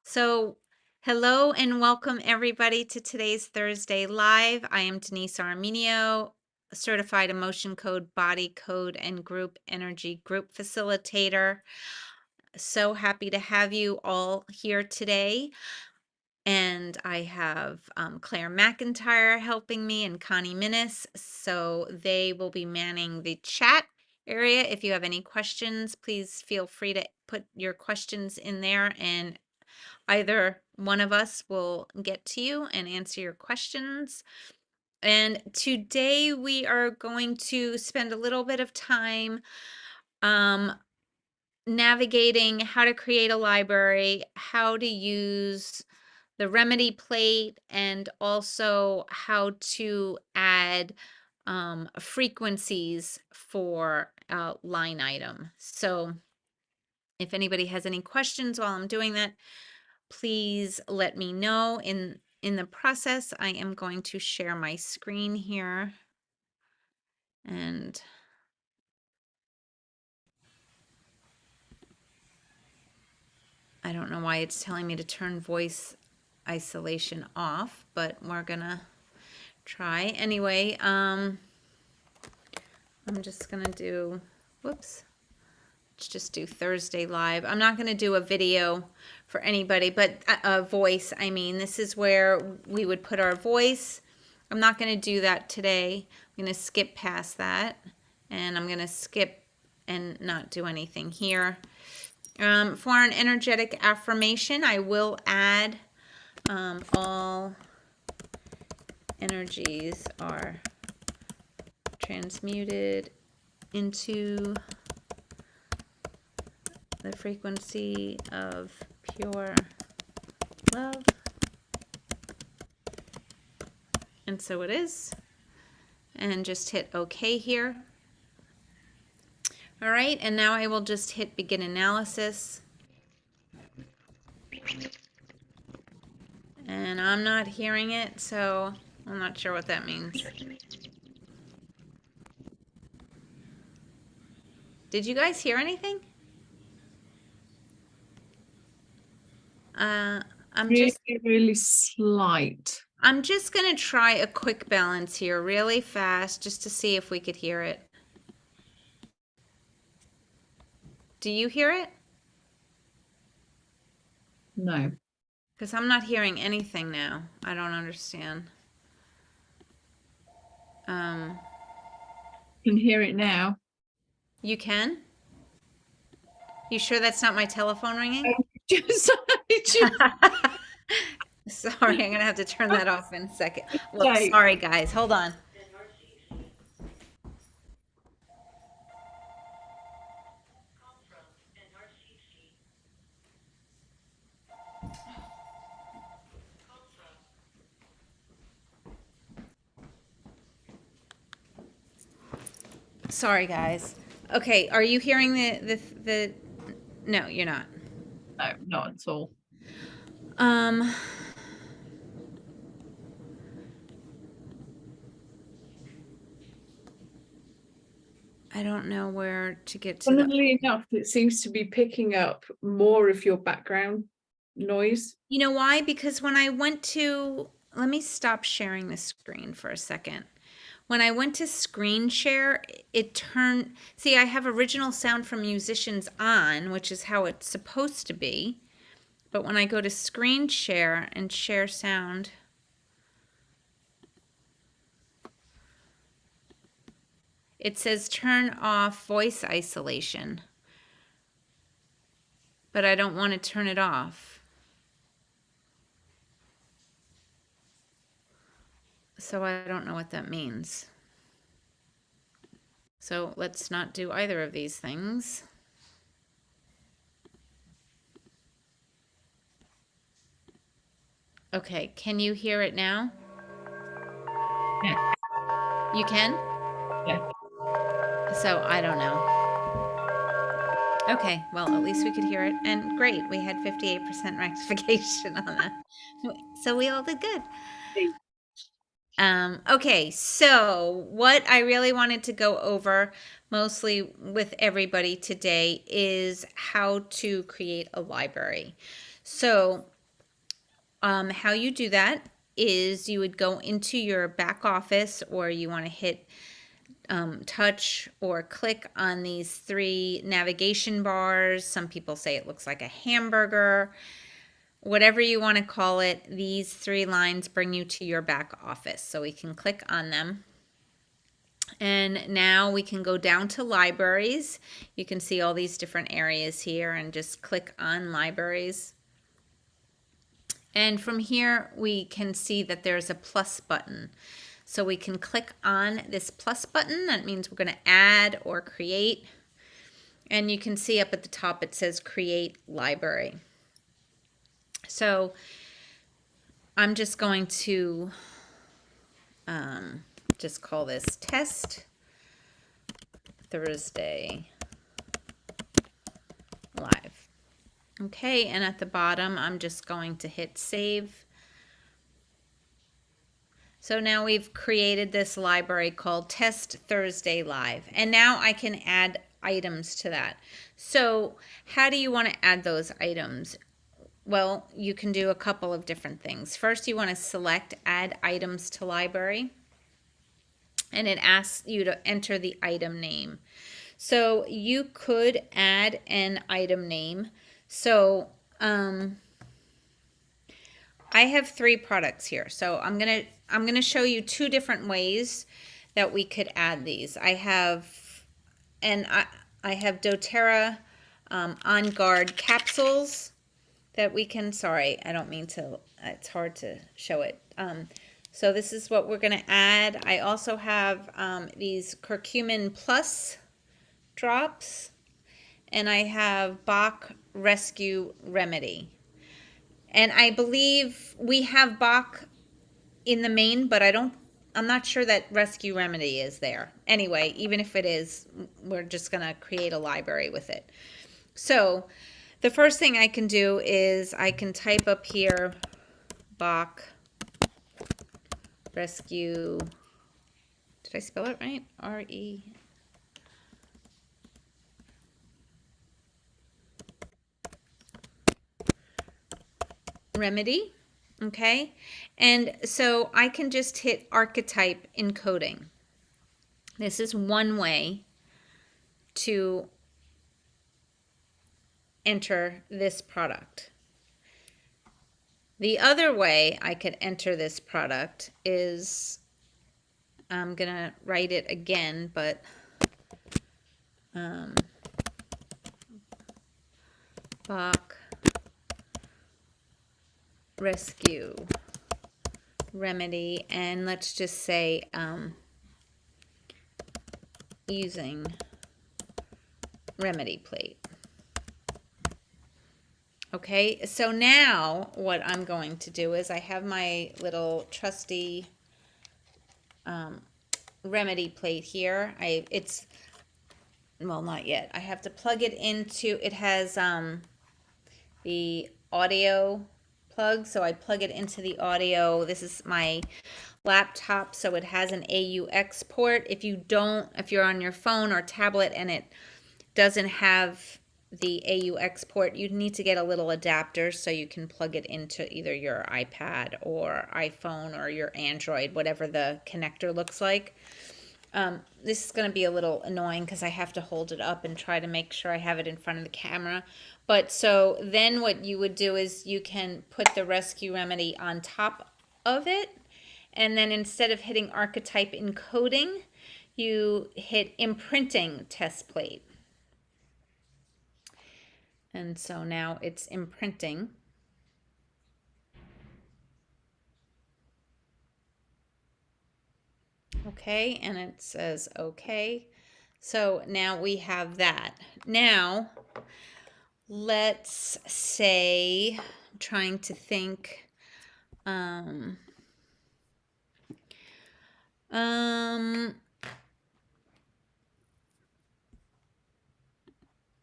So, hello and welcome everybody to today's Thursday Live. I am Denise Armenio, a certified emotion code, body code, and group energy group facilitator. So happy to have you all here today. And I have Claire McIntyre helping me and Connie Minnis. So they will be manning the chat area. If you have any questions, please feel free to put your questions in there and either one of us will get to you and answer your questions. And today we are going to spend a little bit of time navigating how to create a library, how to use the remedy plate, and also how to add frequencies for a line item. So if anybody has any questions while I'm doing that, please let me know. In the process, I am going to share my screen here. And I don't know why it's telling me to turn voice isolation off, but we're gonna try. Anyway, I'm just gonna do, whoops. Let's just do Thursday Live. I'm not gonna do a video for anybody, but a voice, I mean. This is where we would put our voice. I'm not gonna do that today. I'm gonna skip past that, and I'm gonna skip and not do anything here. For an energetic affirmation, I will add all energies are transmuted into the frequency of pure love. And so it is. And just hit OK here. All right, and now I will just hit begin analysis. And I'm not hearing it, so I'm not sure what that means. Did you guys hear anything? Really slight. I'm just going to try a quick balance here really fast just to see if we could hear it. Do you hear it? No. Because I'm not hearing anything now. I don't understand. Can hear it now. You can? You sure that's not my telephone ringing? Sorry, I'm going to have to turn that off in a second. Well, sorry, guys. Hold on. Sorry, guys. Okay, are you hearing the No, you're not. No, not at all. I don't know where to get to. Funnily enough, it seems to be picking up more of your background noise. You know why? Because when I went to, let me stop sharing the screen for a second. When I went to screen share, it turned, see, I have original sound from musicians on, which is how it's supposed to be. But when I go to screen share and share sound, it says turn off voice isolation. But I don't want to turn it off. So I don't know what that means. So let's not do either of these things. Okay, can you hear it now? Yeah. You can? Yeah. So I don't know. Okay, well, at least we could hear it. And great, we had 58% rectification on that. So we all did good. Okay, so what I really wanted to go over mostly with everybody today is how to create a library. So how you do that is you would go into your back office, or you want to hit touch or click on these 3 navigation bars. Some people say it looks like a hamburger. Whatever you want to call it, these 3 lines bring you to your back office. So we can click on them. And now we can go down to libraries. You can see all these different areas here and just click on libraries. And from here, we can see that there's a plus button. So we can click on this plus button. That means we're going to add or create. And you can see up at the top it says create library. So I'm just going to just call this test Thursday live. Okay, and at the bottom I'm just going to hit save. So now we've created this library called Test Thursday Live, and now I can add items to that. So how do you want to add those items? Well, you can do a couple of different things. First, you want to select Add Items to Library, and it asks you to enter the item name. So you could add an item name. So I have 3 products here. So I'm gonna show you 2 different ways that we could add these. I have doTERRA On Guard capsules that we can, sorry, I don't mean to, it's hard to show it. So this is what we're gonna add. I also have these curcumin plus drops, and I have Bach Rescue Remedy. And I believe we have Bach in the main, but I'm not sure that Rescue Remedy is there. Anyway, even if it is, we're just going to create a library with it. So the first thing I can do is I can type up here Bach Rescue. Did I spell it right? R-E. Remedy. Okay, and so I can just hit archetype encoding. This is one way to enter this product. The other way I could enter this product is, I'm gonna write it again, but Bach Rescue Remedy, and let's just say using remedy plate. Okay, so now what I'm going to do is I have my little trusty remedy plate here. Well, not yet. I have to plug it into, it has the audio plug, so I plug it into the audio. This is my laptop, so it has an AUX port. If you're on your phone or tablet and it doesn't have the AUX port, you need to get a little adapter so you can plug it into either your iPad or iPhone or your Android, whatever the connector looks like. This is going to be a little annoying because I have to hold it up and try to make sure I have it in front of the camera. But so then what you would do is you can put the Rescue Remedy on top of it, and then instead of hitting archetype encoding, you hit imprinting test plate. And so now it's imprinting. Okay, and it says okay. So now we have that. Now, let's say, I'm trying to think,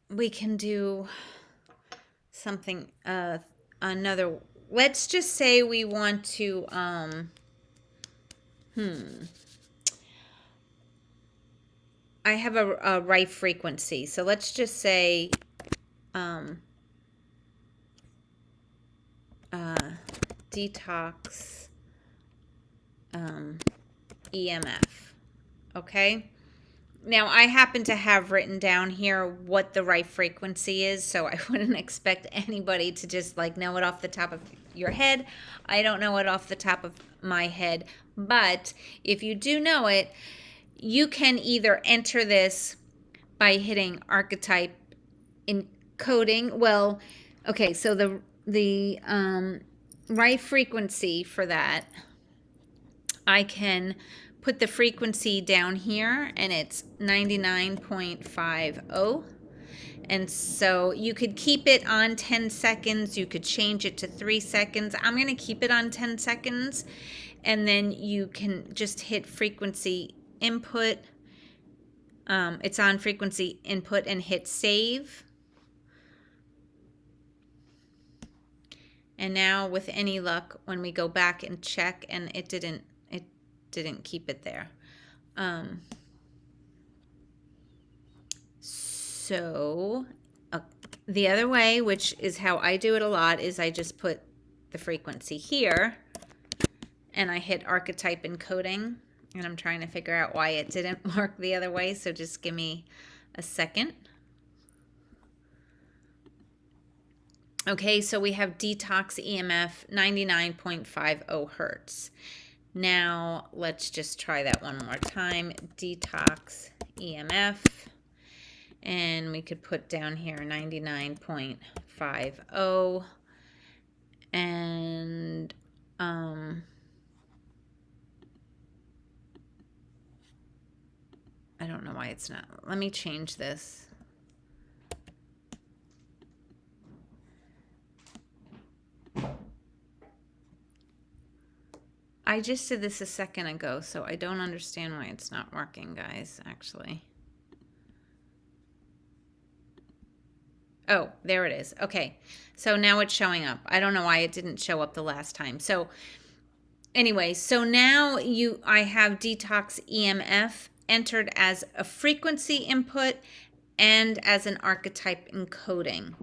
we can do something, another, let's just say we want to, I have a right frequency. So let's just say, detox EMF. Okay. Now, I happen to have written down here what the right frequency is, so I wouldn't expect anybody to just like know it off the top of your head. I don't know it off the top of my head, but if you do know it, you can either enter this by hitting archetype encoding. Well, okay, so the right frequency for that, I can put the frequency down here, and it's 99.50. And so you could keep it on 10 seconds. You could change it to 3 seconds. I'm going to keep it on 10 seconds. And then you can just hit frequency input. It's on frequency input and hit save. And now with any luck, when we go back and check, and it didn't keep it there. So the other way, which is how I do it a lot, is I just put the frequency here and I hit archetype encoding, and I'm trying to figure out why it didn't work the other way, so just give me a second. Okay, so we have detox EMF 99.50 hertz. Now let's just try that one more time. Detox EMF, and we could put down here 99.50, and I don't know why it's not. Let me change this. I just did this a second ago, so I don't understand why it's not working, guys, actually. Oh, there it is. Okay, so now it's showing up. I don't know why it didn't show up the last time. So anyway, so now I have detox EMF entered as a frequency input and as an archetype encoding.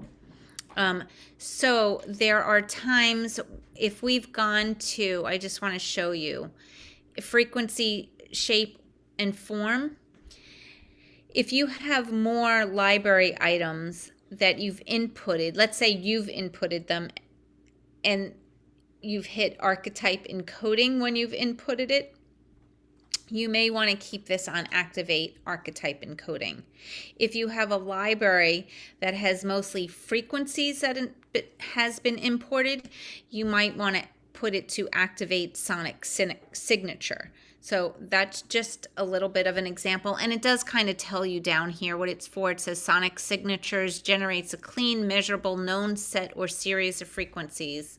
So there are times, if we've gone to, I just want to show you, frequency, shape, and form. If you have more library items that you've inputted, let's say you've inputted them and you've hit archetype encoding when you've inputted it, you may want to keep this on activate archetype encoding. If you have a library that has mostly frequencies that has been imported, you might want to put it to activate sonic signature. So that's just a little bit of an example, and it does kind of tell you down here what it's for. It says sonic signatures generates a clean, measurable, known set or series of frequencies.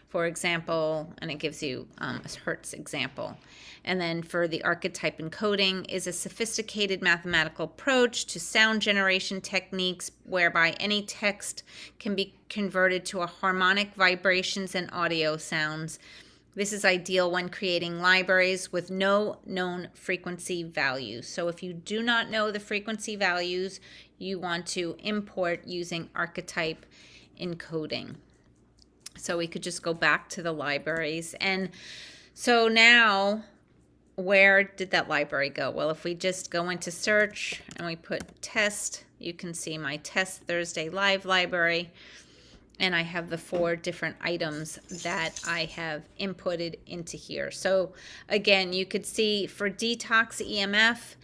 For example, and it gives you a hertz example. And then for the archetype encoding is a sophisticated mathematical approach to sound generation techniques whereby any text can be converted to a harmonic vibrations and audio sounds. This is ideal when creating libraries with no known frequency values. So if you do not know the frequency values, you want to import using archetype encoding. So we could just go back to the libraries. And so now, where did that library go? Well, if we just go into search and we put test, you can see my test Thursday live library. And I have the 4 different items that I have inputted into here. So again, you could see for detox EMF,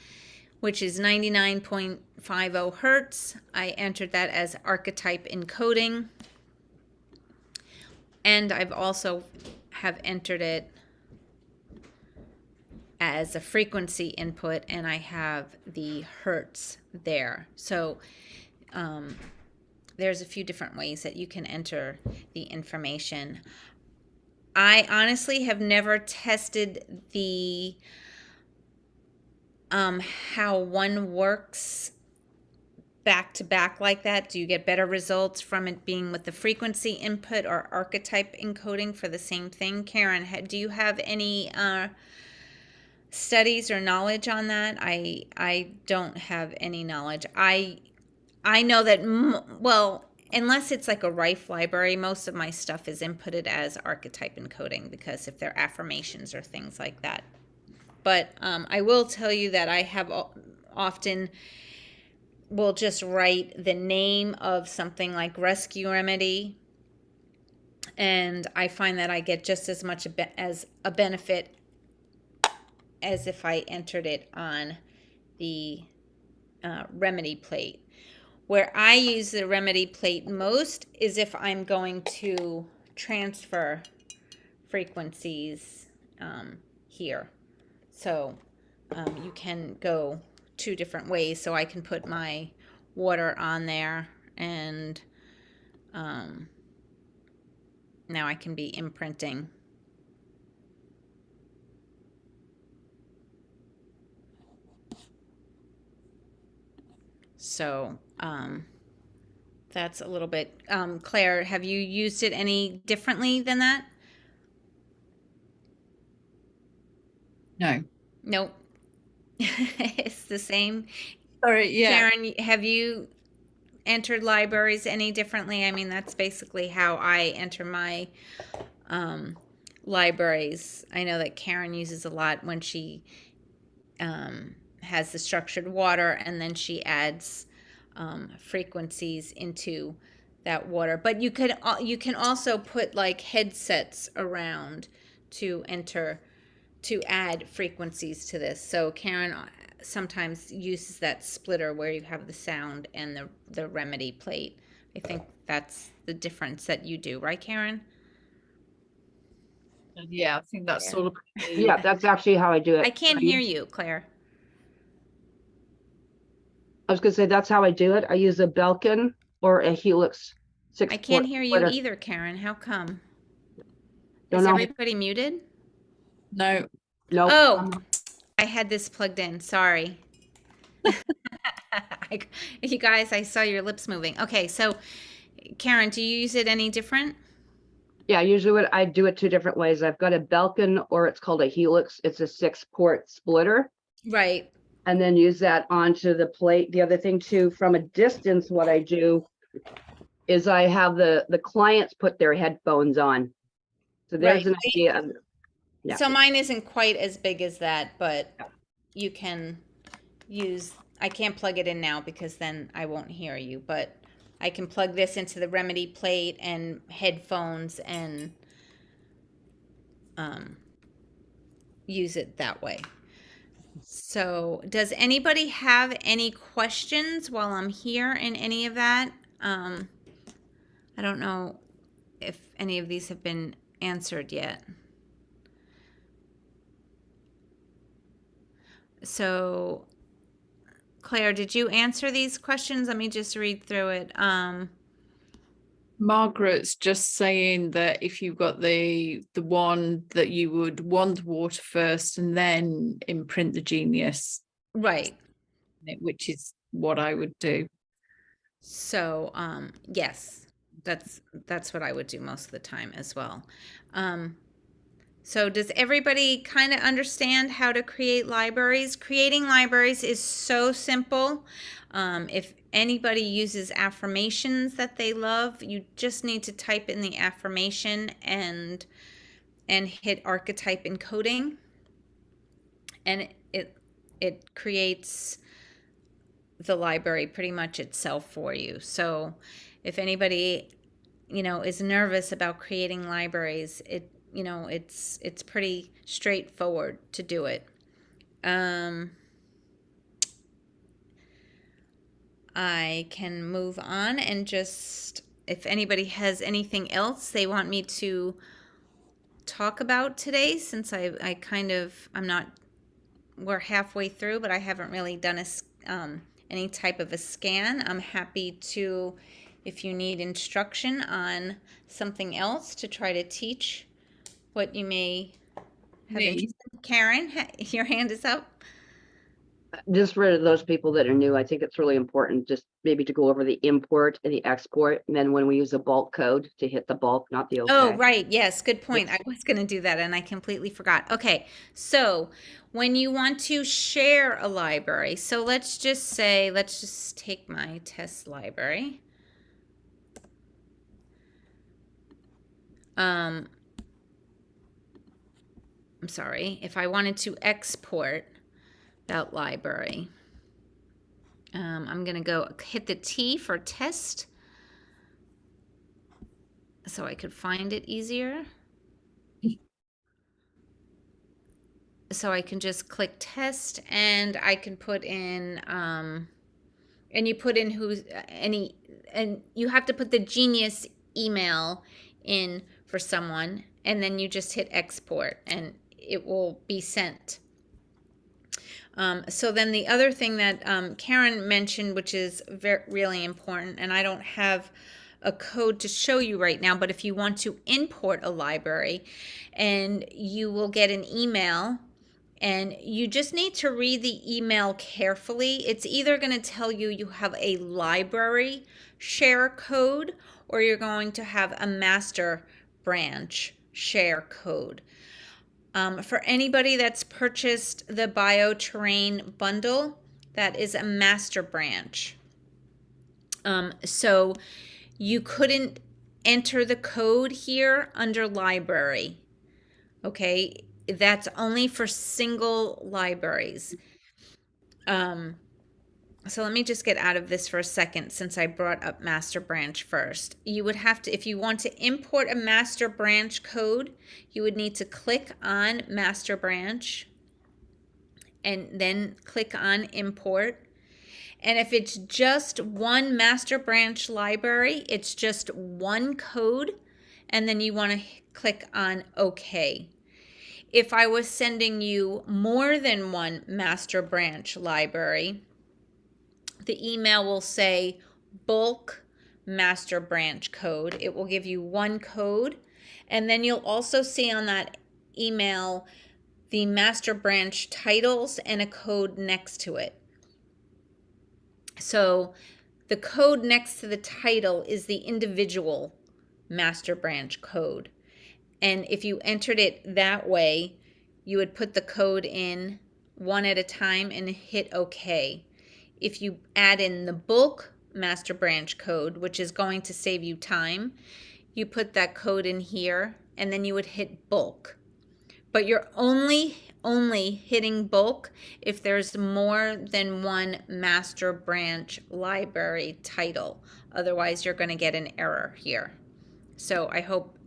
which is 99.50 hertz, I entered that as archetype encoding. And I've also have entered it as a frequency input, and I have the hertz there. So there's a few different ways that you can enter the information. I honestly have never tested the how one works back to back like that. Do you get better results from it being with the frequency input or archetype encoding for the same thing? Karen, do you have any studies or knowledge on that? I don't have any knowledge. I know that, well, unless it's like a Rife library, most of my stuff is inputted as archetype encoding because if they're affirmations or things like that. But I will tell you that I have often will just write the name of something like rescue remedy, and I find that I get just as much as a benefit as if I entered it on the remedy plate. Where I use the remedy plate most is if I'm going to transfer frequencies here. So you can go two different ways. So I can put my water on there, and now I can be imprinting. So that's a little bit. Claire, have you used it any differently than that? No. Nope. It's the same. Sorry, yeah. Karen, have you entered libraries any differently? I mean, that's basically how I enter my libraries. I know that Karen uses a lot when she has the structured water, and then she adds frequencies into that water. But you can also put like headsets around to enter to add frequencies to this. So Karen sometimes uses that splitter where you have the sound and the remedy plate. I think that's the difference that you do, right, Karen? Yeah, I think that's Yeah. sort of Yeah, that's actually how I do I it. can't hear you, Claire. I was gonna say that's how I do it. I use a Belkin or a Helix I 6-port can't hear you splitter. either, Karen. How come? Don't Is know. everybody muted? no. Nope. Oh, I had this plugged in. Sorry. You guys, I saw your lips moving. Okay, so Karen, do you use it any different? Yeah, usually what I do it two different ways. I've got a Belkin or it's called a Helix. It's a 6-port splitter, Right. and then use that onto the plate. The other thing too, from a distance, what I do is I have the clients put their headphones on. So there's Right. an idea of, yeah. So mine isn't quite as big as that, but you can use, I can't plug it in now because then I won't hear you, but I can plug this into the remedy plate and headphones and use it that way. So, does anybody have any questions while I'm here in any of that? I don't know if any of these have been answered yet. So, Claire, did you answer these questions? Let me just read through it. Margaret's just saying that if you've got the one that you would want water first and then imprint the genius, Right. which is what I would do. So, yes, that's what I would do most of the time as well. So does everybody kind of understand how to create libraries? Creating libraries is so simple. If anybody uses affirmations that they love, you just need to type in the affirmation and hit archetype encoding, and it creates the library pretty much itself for you. So if anybody is nervous about creating libraries, it's pretty straightforward to do it. I can move on and just, if anybody has anything else they want me to talk about today, since I kind of, I'm not, we're halfway through, but I haven't really done any type of a scan. I'm happy to, if you need instruction on something else to try to teach what you may have Me. interest in. Karen, your hand is up. Just for those people that are new, I think it's really important just maybe to go over the import and the export. And then when we use a bulk code to hit the bulk, not the Oh, OK. right. Yes, good point. I was going to do that and I completely forgot. Okay. So, when you want to share a library, so let's just say, let's just take my test library. I'm sorry, if I wanted to export that library, I'm going to go hit the T for test so I could find it easier. So I can just click test, and I can put in, and you put in and you have to put the Genius email in for someone, and then you just hit export and it will be sent. So then the other thing that Karen mentioned, which is really important, and I don't have a code to show you right now, but if you want to import a library, and you will get an email, and you just need to read the email carefully. It's either going to tell you you have a library share code, or you're going to have a master branch share code. For anybody that's purchased the bioterrain bundle, that is a master branch. So you couldn't enter the code here under library. Okay, that's only for single libraries. So let me just get out of this for a second, since I brought up master branch first. You would have to, if you want to import a master branch code, you would need to click on master branch and then click on import. And if it's just one master branch library, it's just one code, and then you want to click on OK. If I was sending you more than one master branch library, the email will say bulk master branch code. It will give you one code, and then you'll also see on that email the master branch titles and a code next to it. So the code next to the title is the individual master branch code. And if you entered it that way, you would put the code in one at a time and hit OK. If you add in the bulk master branch code, which is going to save you time, you put that code in here, and then you would hit bulk. But you're only hitting bulk if there's more than one master branch library title. Otherwise, you're going to get an error here. So I hope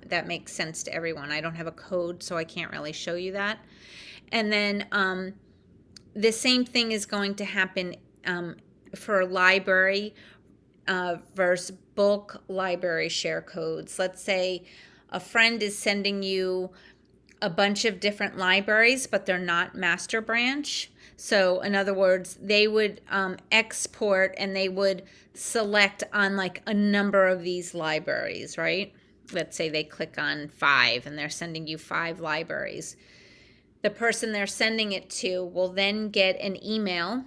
that makes sense to everyone. I don't have a code, so I can't really show you that. And then the same thing is going to happen for library versus bulk library share codes. Let's say a friend is sending you a bunch of different libraries, but they're not master branch. So in other words, they would export, and they would select on like a number of these libraries, right? Let's say they click on 5 and they're sending you 5 libraries. The person they're sending it to will then get an email,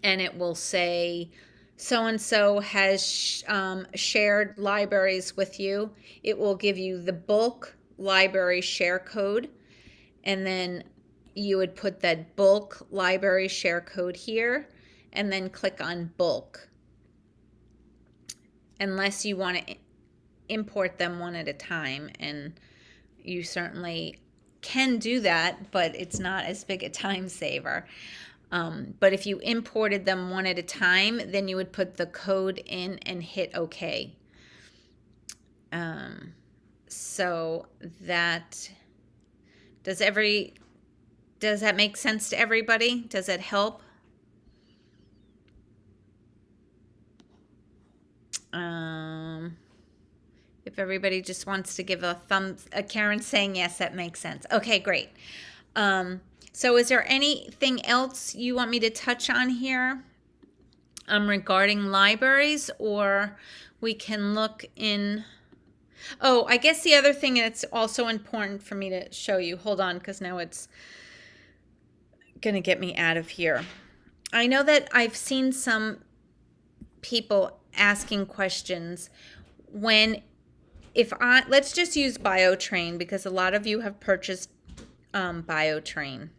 and it will say, so-and-so has shared libraries with you. It will give you the bulk library share code, and then you would put that bulk library share code here, and then click on bulk, unless you want to import them one at a time, and you certainly can do that, but it's not as big a time saver. But if you imported them one at a time, then you would put the code in and hit OK. So that does that make sense to everybody? Does it help? If everybody just wants to give a thumbs, Karen's saying yes, that makes sense. Okay, great. So is there anything else you want me to touch on here regarding libraries, or we can look in? Oh, I guess the other thing that's also important for me to show you, hold on, because now it's going to get me out of here. I know that I've seen some people asking questions let's just use Biotrain, because a lot of you have purchased Biotrain,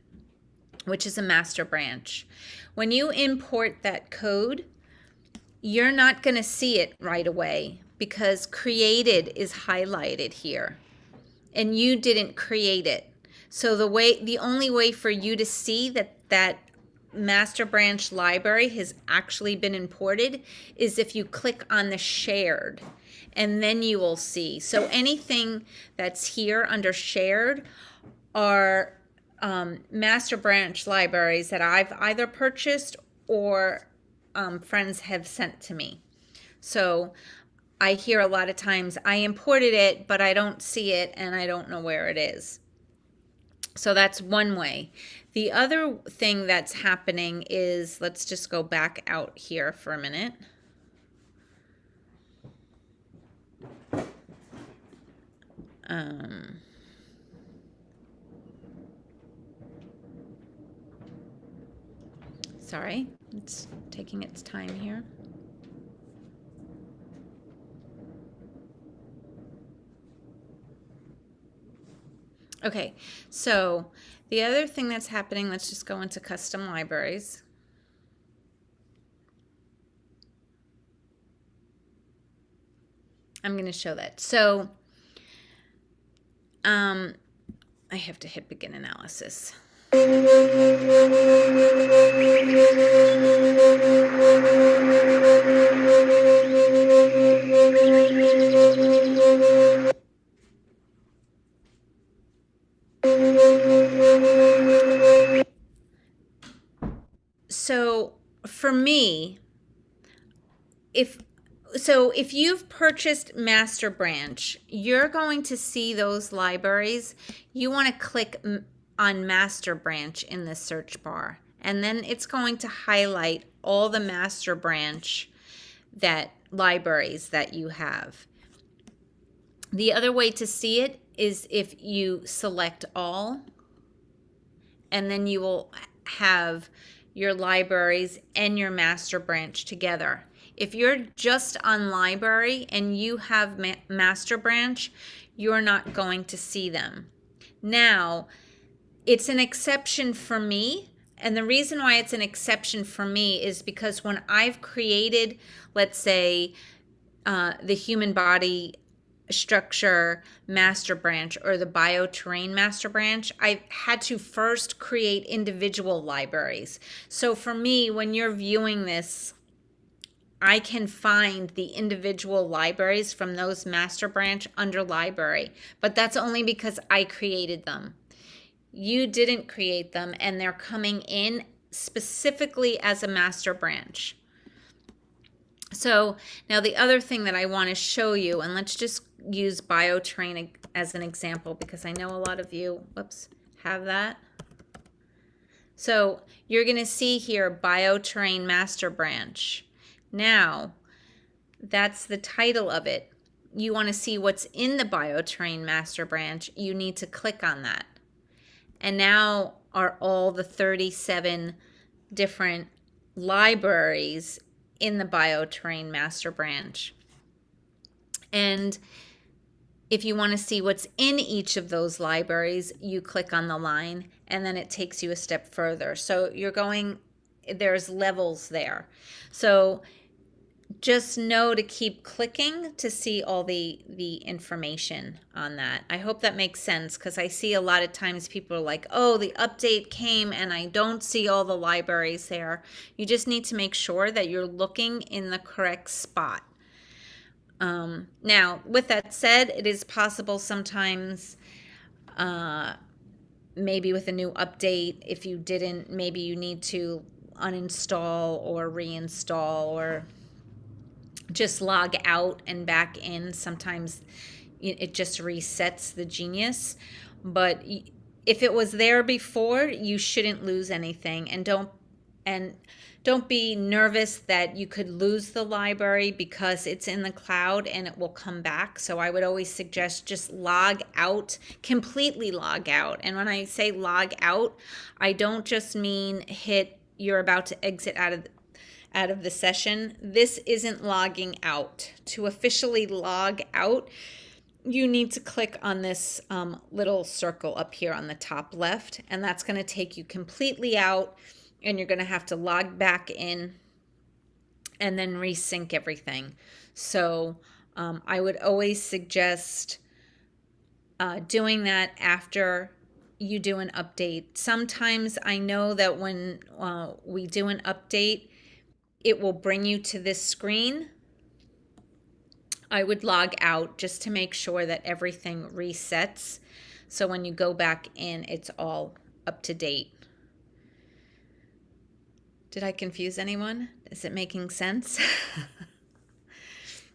which is a master branch. When you import that code, you're not going to see it right away. because created is highlighted here, and you didn't create it. So the only way for you to see that master branch library has actually been imported is if you click on the shared, and then you will see. So anything that's here under shared are master branch libraries that I've either purchased or friends have sent to me. So I hear a lot of times I imported it, but I don't see it and I don't know where it is. So that's one way. The other thing that's happening is, let's just go back out here for a minute. Sorry, it's taking its time here. Okay, so the other thing that's happening, let's just go into custom libraries. I'm going to show that. So I have to hit begin analysis. So for me, if you've purchased Master Branch, you're going to see those libraries. You want to click on Master Branch in the search bar, and then it's going to highlight all the Master Branch libraries that you have. The other way to see it is if you select all, and then you will have your libraries and your Master Branch together. If you're just on library and you have Master Branch, you're not going to see them. Now, it's an exception for me, and the reason why it's an exception for me is because when I've created, let's say, the human body structure master branch or the bioterrain master branch, I've had to first create individual libraries. So for me, when you're viewing this, I can find the individual libraries from those master branch under library, but that's only because I created them. You didn't create them, and they're coming in specifically as a master branch. So now the other thing that I want to show you, and let's just use bioterrain as an example because I know a lot of you, have that. So you're going to see here bioterrain master branch. Now, that's the title of it. You want to see what's in the bioterrain master branch, you need to click on that. And now are all the 37 different libraries in the bioterrain master branch. And if you want to see what's in each of those libraries, you click on the line and then it takes you a step further. So there's levels there. So just know to keep clicking to see all the information on that. I hope that makes sense, because I see a lot of times people are like, oh, the update came and I don't see all the libraries there. You just need to make sure that you're looking in the correct spot. Now, with that said, it is possible sometimes, maybe with a new update, if you didn't, maybe you need to uninstall or reinstall or just log out and back in. Sometimes it just resets the Genius. But if it was there before, you shouldn't lose anything. And don't be nervous that you could lose the library because it's in the cloud and it will come back. So I would always suggest just log out, completely log out. And when I say log out, I don't just mean you're about to exit out of the session. This isn't logging out. To officially log out, you need to click on this little circle up here on the top left, and that's going to take you completely out, and you're going to have to log back in and then resync everything. So I would always suggest doing that after you do an update. Sometimes I know that when we do an update, it will bring you to this screen. I would log out just to make sure that everything resets. So when you go back in, it's all up to date. Did I confuse anyone? Is it making sense?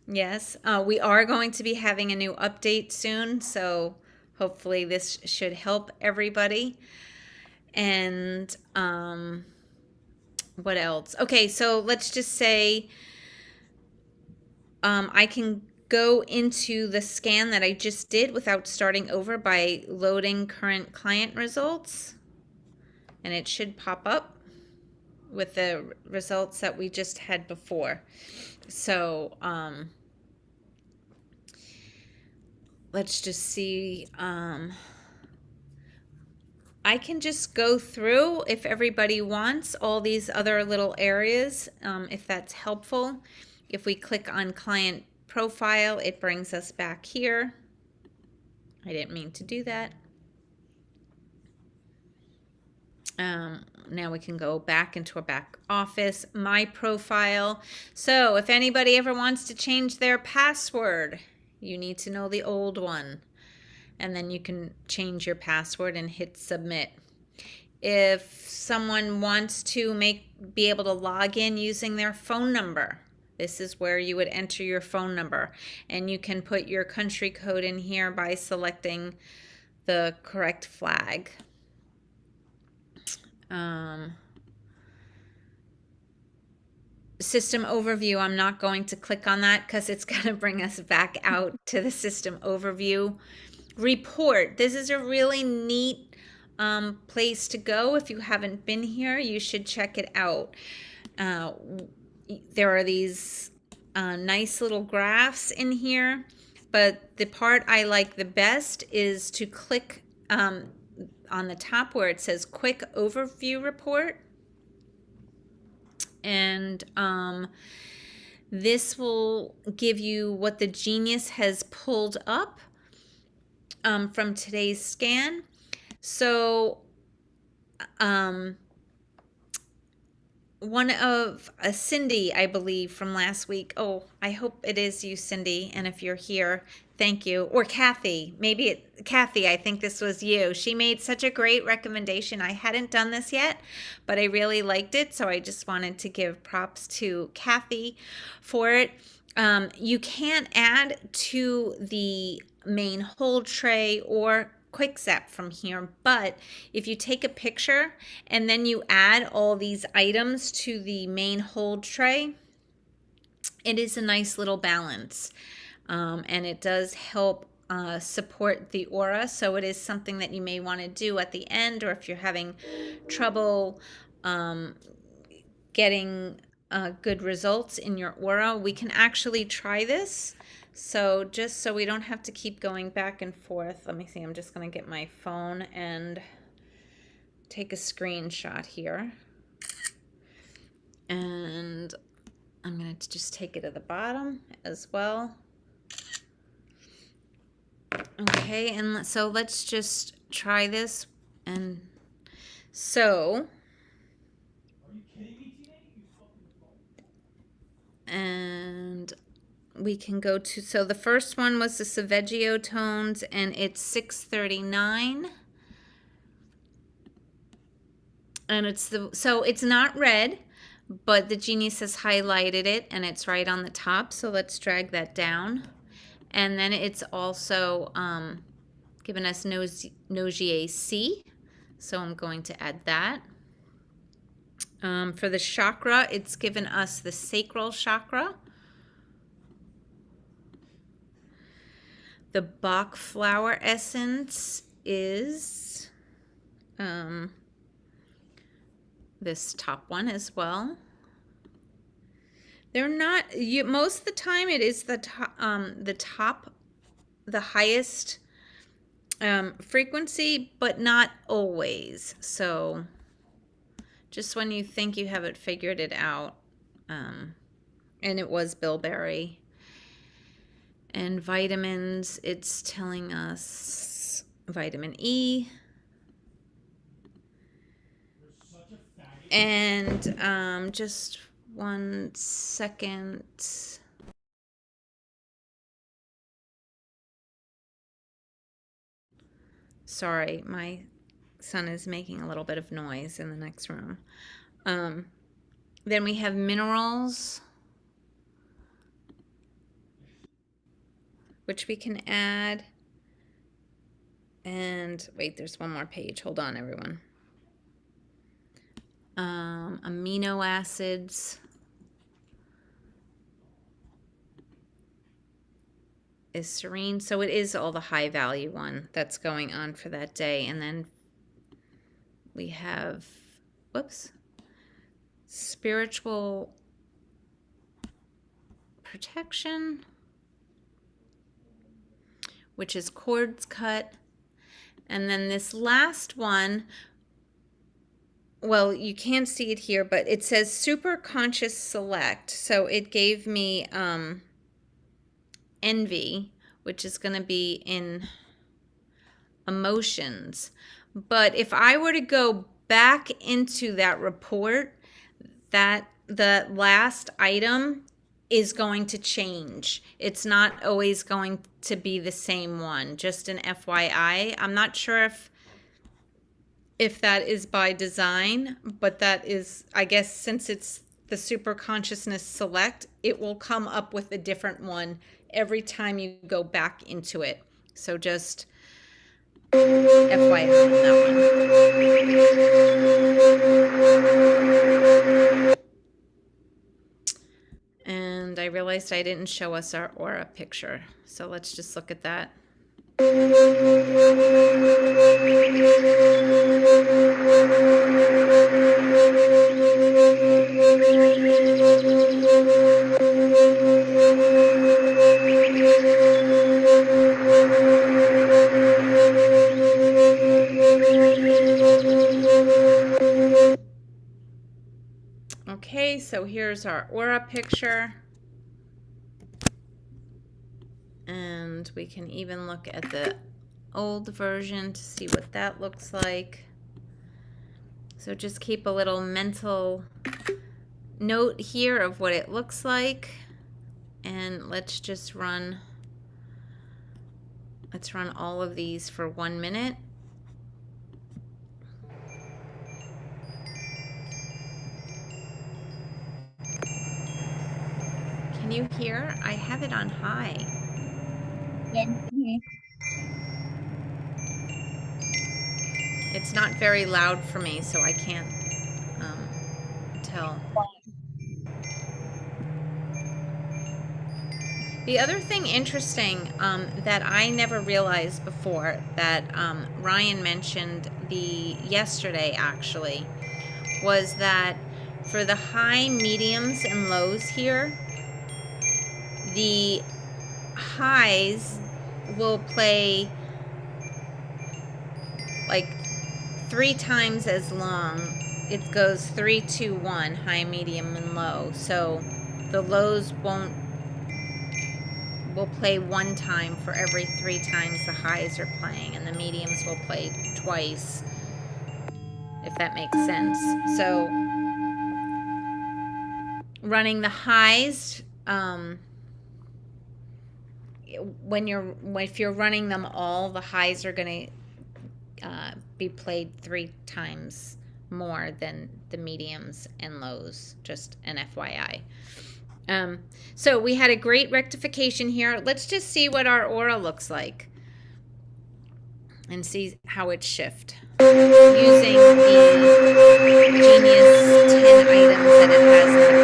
Yes. We are going to be having a new update soon, so hopefully this should help everybody. And what else? Okay, so let's just say I can go into the scan that I just did without starting over by loading current client results. And it should pop up with the results that we just had before. So let's just see. I can just go through, if everybody wants, all these other little areas, if that's helpful. If we click on client profile, it brings us back here. I didn't mean to do that. Now we can go back into our back office, my profile. So if anybody ever wants to change their password, you need to know the old one. And then you can change your password and hit submit. If someone wants to be able to log in using their phone number, this is where you would enter your phone number, and you can put your country code in here by selecting the correct flag. System overview, I'm not going to click on that because it's going to bring us back out to the system overview. Report, this is a really neat place to go. If you haven't been here, you should check it out. There are these nice little graphs in here, but the part I like the best is to click on the top where it says quick overview report. And this will give you what the Genius has pulled up from today's scan. So one of Cindy, I believe, from last week. Oh, I hope it is you, Cindy. And if you're here, thank you. Or Kathy, Kathy, I think this was you. She made such a great recommendation. I hadn't done this yet, but I really liked it. So I just wanted to give props to Kathy for it. You can't add to the main hold tray or quick zap from here, but if you take a picture and then you add all these items to the main hold tray, it is a nice little balance, and it does help support the aura. So it is something that you may want to do at the end, or if you're having trouble getting good results in your aura, we can actually try this. So just so we don't have to keep going back and forth, let me see, I'm just going to get my phone and take a screenshot here. And I'm going to just take it to the bottom as well. Okay, and so let's just try this. And so, and we can go to, so the first one was the Saveggio tones, and it's 639. And so it's not red, but the Genius has highlighted it, and it's right on the top. So let's drag that down. And then it's also given us Nogier C. So I'm going to add that. For the chakra, it's given us the sacral chakra. The Bach flower essence is this top one as well. They're not, most of the time it is the top, the highest frequency, but not always. So just when you think you have it figured it out, and it was bilberry. And vitamins, it's telling us vitamin E. And just 1 second. Sorry, my son is making a little bit of noise in the next room. Then we have minerals, which we can add. And wait, there's one more page. Hold on, everyone. Amino acids is serene. So it is all the high value one that's going on for that day. And then we have, whoops, spiritual protection, which is cords cut. And then this last one, well, you can't see it here, but it says super conscious select. So it gave me envy, which is going to be in emotions. But if I were to go back into that report, that the last item is going to change. It's not always going to be the same one. Just an FYI. I'm not sure if that is by design, but that is, I guess, since it's the super consciousness select, it will come up with a different one every time you go back into it. So just FYI on that one. And I realized I didn't show us our aura picture. So let's just look at that. Okay, so here's our aura picture. And we can even look at the old version to see what that looks like. So just keep a little mental note here of what it looks like. And let's just run all of these for 1 minute. Can you hear? I have it on high. It's not very loud for me, so I can't tell. The other thing interesting that I never realized before that Ryan mentioned yesterday actually was that for the high, mediums, and lows here, the highs will play like 3 times as long. It goes 3, 2, 1, high, medium, and low. So the lows will play 1 time for every 3 times the highs are playing, and the mediums will play twice, if that makes sense. So running the highs, if you're running them all, the highs are going to be played 3 times more than the mediums and lows, just an FYI. So we had a great rectification here. Let's just see what our aura looks like and see how it shifts using the Genius 10 items that it has in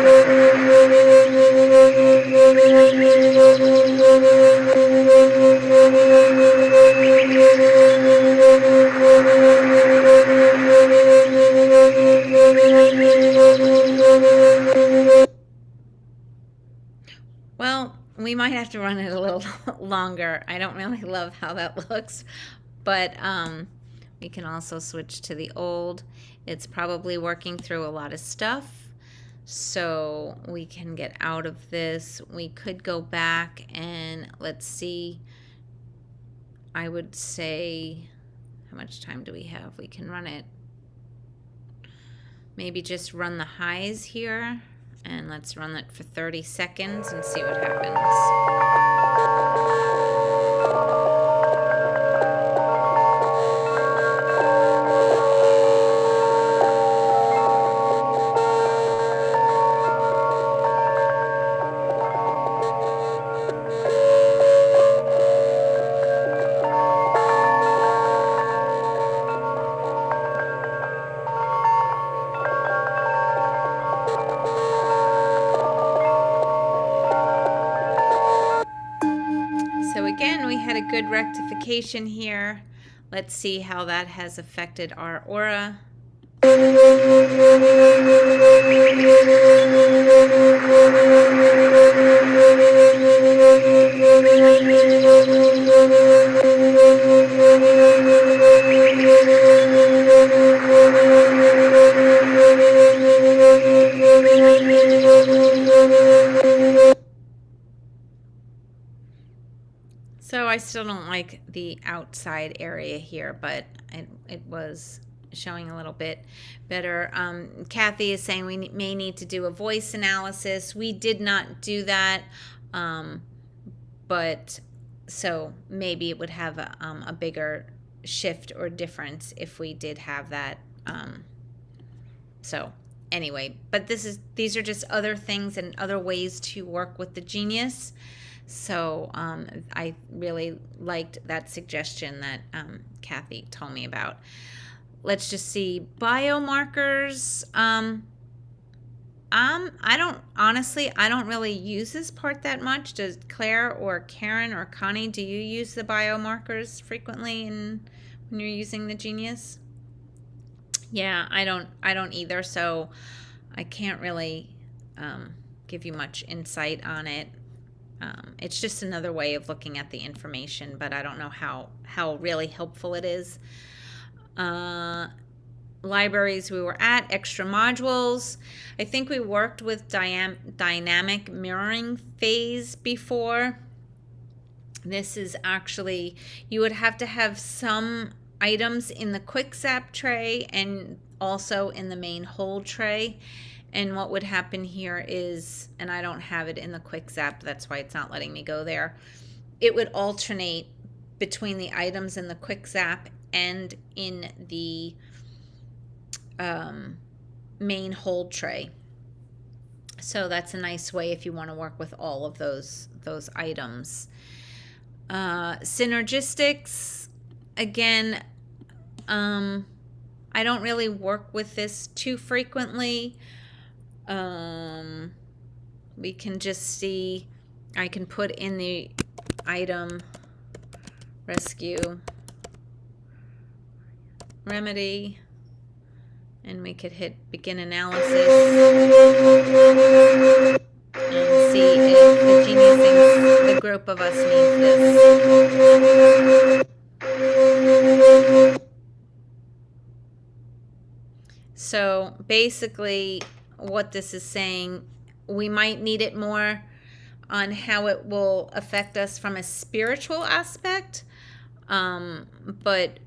Well, we might have to run it a little longer. I don't really love how that looks, but we can also switch to the old. It's probably working through a lot of stuff. so we can get out of this. We could go back and let's see. I would say, how much time do we have? We can run it. Maybe just run the highs here, and let's run it for 30 seconds and see what happens. So again, we had a good rectification here. Let's see how that has affected our aura. So I still don't like the outside area here, but it was showing a little bit better. Kathy is saying we may need to do a voice analysis. We did not do that, but so maybe it would have a bigger shift or difference if we did have that. So anyway, but these are just other things and other ways to work with the genius. So I really liked that suggestion that Kathy told me about. Let's just see biomarkers. I don't really use this part that much. Does Claire or Karen or Connie, do you use the biomarkers frequently when you're using the genius? Yeah, I don't either. So I can't really give you much insight on it. It's just another way of looking at the information, but I don't know how really helpful it is. Libraries we were at, extra modules. I think we worked with dynamic mirroring phase before. This is actually, you would have to have some items in the quick zap tray and also in the main hold tray. And what would happen here is, and I don't have it in the quick zap, that's why it's not letting me go there. It would alternate between the items in the quick zap and in the main hold tray. So that's a nice way if you want to work with all of those items. Synergistics, again, I don't really work with this too frequently. We can just see, I can put in the item rescue remedy, and we could hit begin analysis and see if the genius thinks the group of us needs this. So basically what this is saying, we might need it more on how it will affect us from a spiritual aspect, but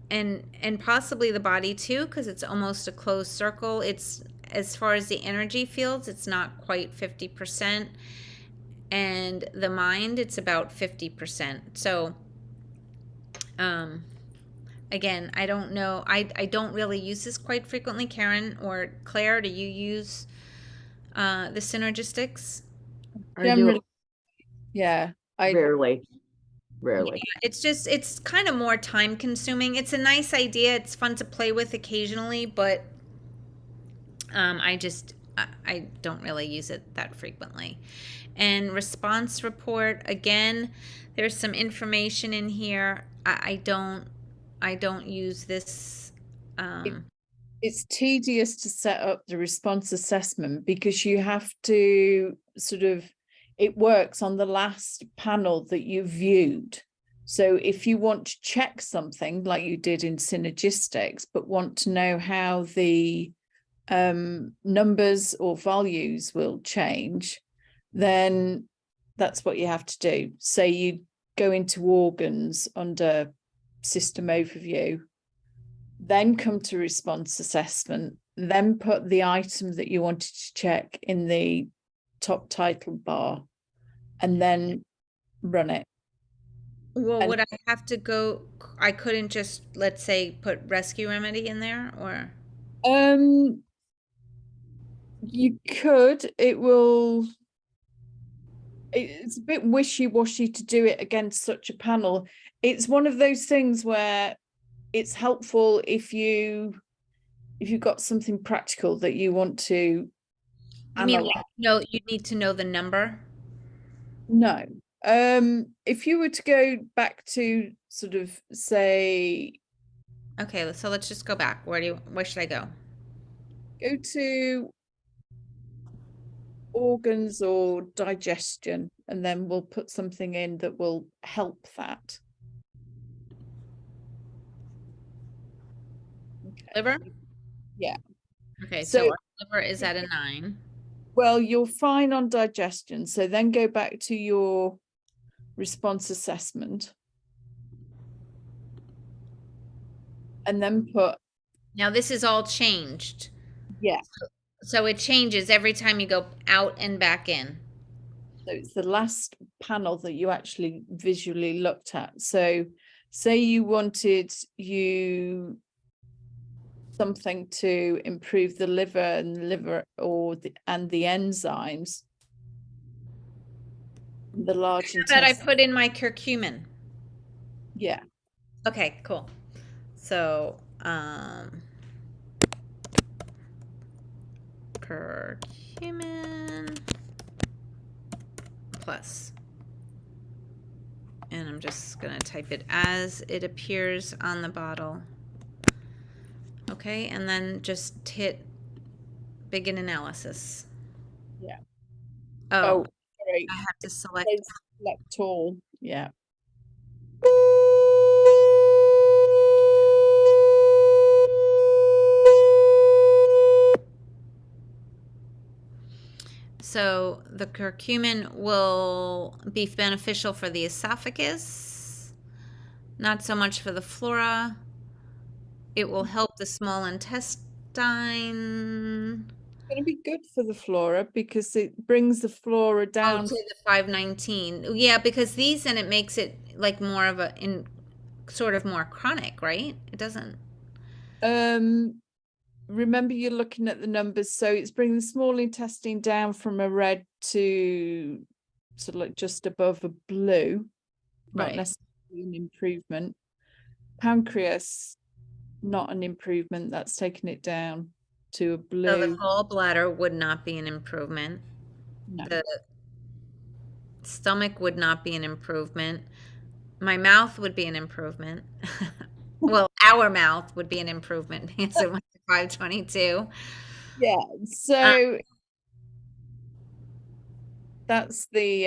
and possibly the body too, because it's almost a closed circle. It's, as far as the energy fields, it's not quite 50%, and the mind, it's about 50%. So again, I don't know, I don't really use this quite frequently. Karen or Claire, do you use the synergistics? Generally, yeah, rarely. Yeah, it's kind of more time consuming. It's a nice idea. It's fun to play with occasionally, but I don't really use it that frequently. And response report, again, there's some information in here. I don't use this. It's tedious to set up the response assessment because you have to sort of, it works on the last panel that you viewed. So if you want to check something like you did in synergistics, but want to know how the numbers or values will change, then that's what you have to do. Say you go into organs under system overview, then come to response assessment, then put the item that you wanted to check in the top title bar, and then run it. Well, And would I have to go? I couldn't just, let's say, put rescue remedy in there, or you could, it's a bit wishy-washy to do it against such a panel. It's one of those things where it's helpful if you've got something practical that you want to you mean analyze. like, no, you need to know the number? No. If you were to go back to sort of say, Okay, so let's just go back. Where should I go? go to organs or digestion, and then we'll put something in that will help that. Okay. Liver? Yeah. Okay, So, so our liver is at a 9. well, you're fine on digestion. So then go back to your response assessment and then put, Now this is all changed. yeah. So it changes every time you go out and back in. So it's the last panel that you actually visually looked at. So say you wanted something to improve the liver or the enzymes, the large That I intestine. put in my curcumin. Yeah. Okay, cool. So, curcumin plus. And I'm just going to type it as it appears on the bottle. Okay, and then just hit begin analysis. Yeah. Oh, sorry. I have to select. Select all. Yeah. So the curcumin will be beneficial for the esophagus, not so much for the flora. It will help the small intestine. It's going to be good for the flora because it brings the flora Oh, down. to the 519. Yeah, because these, and it makes it like more of sort of more chronic, right? It doesn't. Remember, you're looking at the numbers, so it's bringing the small intestine down from a red to sort of like just above a blue, not Right. necessarily an improvement. Pancreas, not an improvement, that's taking it down to a So the blue. gallbladder would not be an improvement. No. The stomach would not be an improvement. My mouth would be an improvement. Well, our mouth would be an improvement because it went to 522. Yeah, so that's the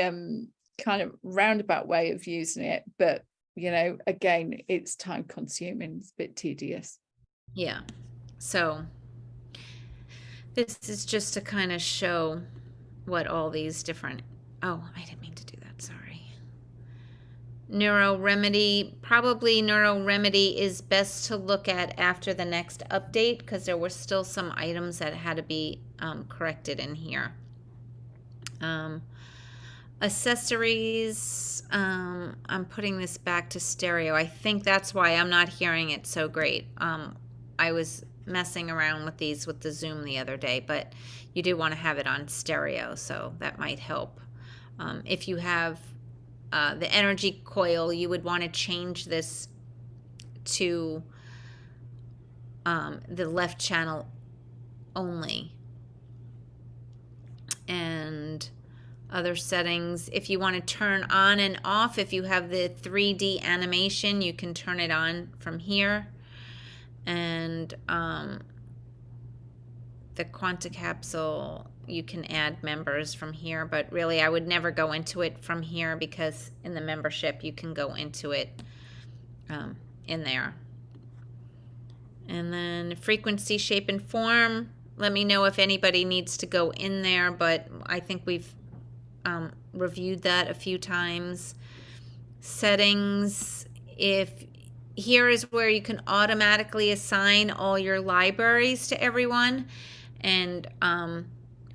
kind of roundabout way of using it, but again, it's time consuming, it's a bit tedious. Yeah. So this is just to kind of show what all these different, oh, I didn't mean to do that, sorry. Probably Neuro Remedy is best to look at after the next update because there were still some items that had to be corrected in here. Accessories, I'm putting this back to stereo. I think that's why I'm not hearing it so great. I was messing around with these with the Zoom the other day, but you do want to have it on stereo, so that might help. If you have the energy coil, you would want to change this to the left channel only. And other settings, if you want to turn on and off, if you have the 3D animation, you can turn it on from here. And the Quanta Capsule, you can add members from here, but really I would never go into it from here because in the membership you can go into it in there. And then frequency, shape, and form, let me know if anybody needs to go in there, but I think we've reviewed that a few times. Settings, if here is where you can automatically assign all your libraries to everyone. And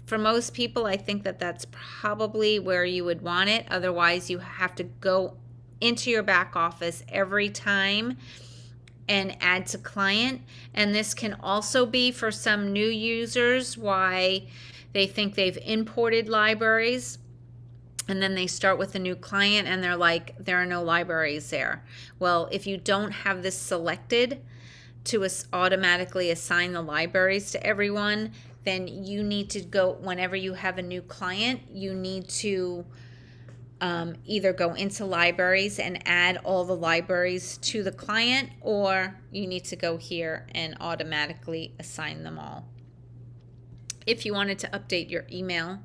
for most people, I think that that's probably where you would want it. Otherwise, you have to go into your back office every time and add to client. And this can also be for some new users why they think they've imported libraries and then they start with a new client and they're like, there are no libraries there. Well, if you don't have this selected to automatically assign the libraries to everyone, then you need to go, whenever you have a new client, you need to either go into libraries and add all the libraries to the client, or you need to go here and automatically assign them all. If you wanted to update your email,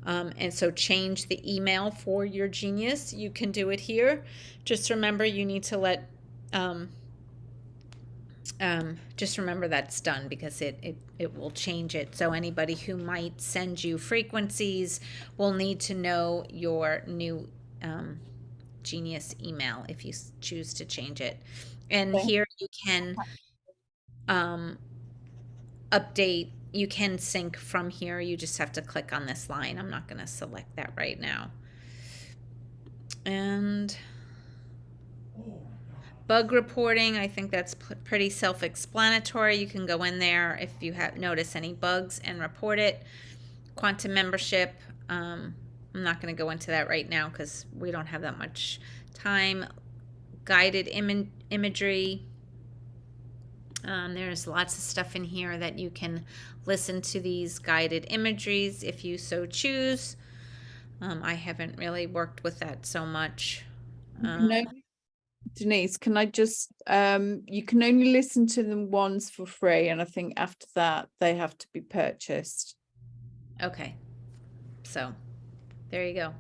and so change the email for your genius, you can do it here. Just remember you need to let just remember that's done, because it will change it. So anybody who might send you frequencies will need to know your new genius email if you choose to change it. And here you can update, you can sync from here. You just have to click on this line. I'm not going to select that right now. And bug reporting, I think that's pretty self-explanatory. You can go in there if you have notice any bugs and report it. Quantum membership, I'm not going to go into that right now because we don't have that much time. Guided imagery. There's lots of stuff in here that you can listen to these guided imageries if you so choose. I haven't really worked with that so much. Denise, can I just, you can only listen to them once for free, and I think after that they have to be purchased. Okay, so there you go.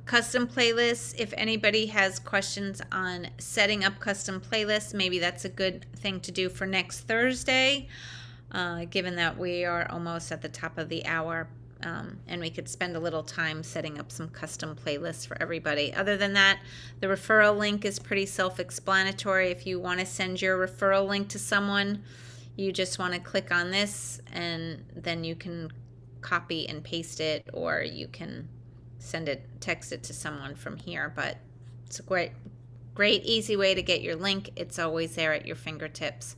Custom playlists, if anybody has questions on setting up custom playlists, maybe that's a good thing to do for next Thursday, given that we are almost at the top of the hour, and we could spend a little time setting up some custom playlists for everybody. Other than that, the referral link is pretty self-explanatory. If you want to send your referral link to someone, you just want to click on this and then you can copy and paste it, or you can text it to someone from here. But it's a great easy way to get your link. It's always there at your fingertips.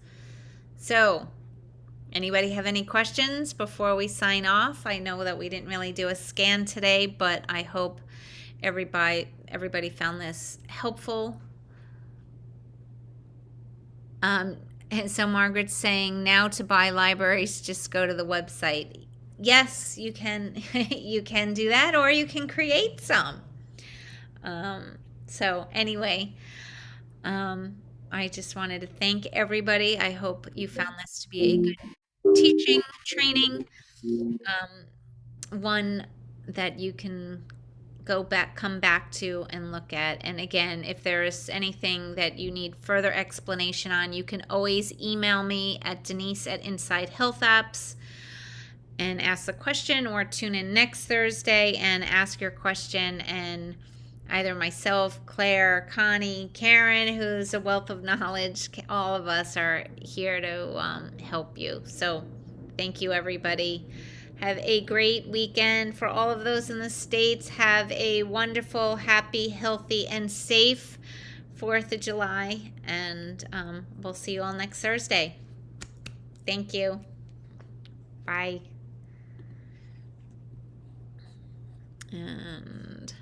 So anybody have any questions before we sign off? I know that we didn't really do a scan today, but I hope everybody found this helpful. And so Margaret's saying, now to buy libraries, just go to the website. Yes, you can you can do that, or you can create some. So anyway, I just wanted to thank everybody. I hope you found this to be a good teaching, training, one that you can come back to and look at. And again, if there is anything that you need further explanation on, you can always email me at denise@insidehealthapps and ask the question, or tune in next Thursday and ask your question, and either myself, Claire, Connie, Karen, who's a wealth of knowledge, all of us are here to help you. So thank you, everybody. Have a great weekend. For all of those in the States, have a wonderful, happy, healthy, and safe 4th of July. And we'll see you all next Thursday. Thank you. Bye. And